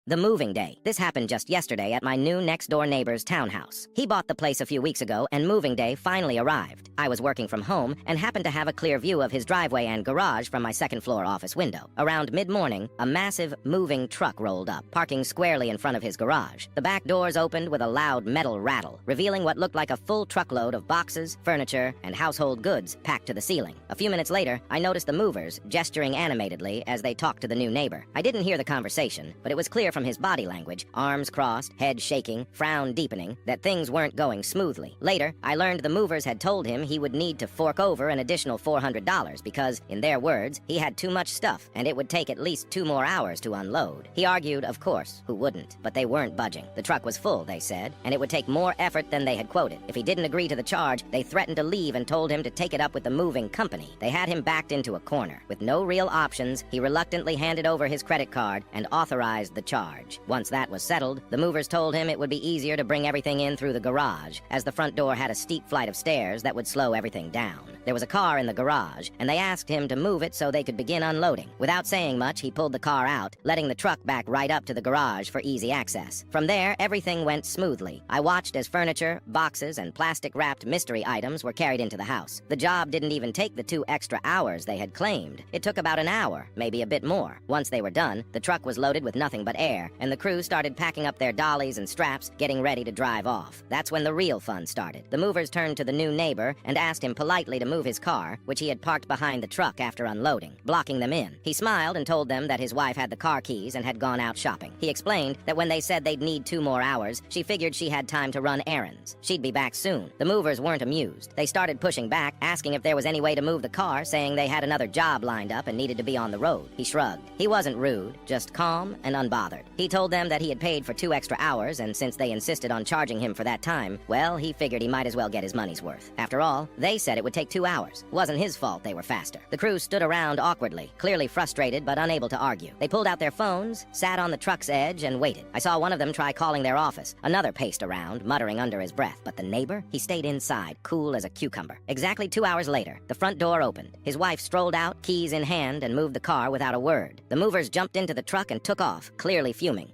The moving day. This happened just yesterday at my new next-door neighbor's townhouse. He bought the place a few weeks ago, and moving day finally arrived. I was working from home and happened to have a clear view of his driveway and garage from my second-floor office window. Around mid-morning, a massive moving truck rolled up, parking squarely in front of his garage. The back doors opened with a loud metal rattle, revealing what looked like a full truckload of boxes, furniture, and household goods packed to the ceiling. A few minutes later, I noticed the movers gesturing animatedly as they talked to the new neighbor. I didn't hear the conversation, but it was clear from his body language, arms crossed, head shaking, frown deepening, that things weren't going smoothly. Later, I learned the movers had told him he would need to fork over an additional $400 because, in their words, he had too much stuff and it would take at least 2 more hours to unload. He argued, of course, who wouldn't? But they weren't budging. The truck was full, they said, and it would take more effort than they had quoted. If he didn't agree to the charge, they threatened to leave and told him to take it up with the moving company. They had him backed into a corner. With no real options, he reluctantly handed over his credit card and authorized the charge. Once that was settled, the movers told him it would be easier to bring everything in through the garage, as the front door had a steep flight of stairs that would slow everything down. There was a car in the garage, and they asked him to move it so they could begin unloading. Without saying much, he pulled the car out, letting the truck back right up to the garage for easy access. From there, everything went smoothly. I watched as furniture, boxes, and plastic-wrapped mystery items were carried into the house. The job didn't even take the 2 extra hours they had claimed. It took about an hour, maybe a bit more. Once they were done, the truck was loaded with nothing but air, and the crew started packing up their dollies and straps, getting ready to drive off. That's when the real fun started. The movers turned to the new neighbor and asked him politely to move his car, which he had parked behind the truck after unloading, blocking them in. He smiled and told them that his wife had the car keys and had gone out shopping. He explained that when they said they'd need 2 more hours, she figured she had time to run errands. She'd be back soon. The movers weren't amused. They started pushing back, asking if there was any way to move the car, saying they had another job lined up and needed to be on the road. He shrugged. He wasn't rude, just calm and unbothered. He told them that he had paid for 2 extra hours, and since they insisted on charging him for that time, well, he figured he might as well get his money's worth. After all, they said it would take 2 hours. Wasn't his fault they were faster. The crew stood around awkwardly, clearly frustrated but unable to argue. They pulled out their phones, sat on the truck's edge, and waited. I saw one of them try calling their office. Another paced around, muttering under his breath. But the neighbor? He stayed inside, cool as a cucumber. Exactly 2 hours later, the front door opened. His wife strolled out, keys in hand, and moved the car without a word. The movers jumped into the truck and took off, clearly fuming.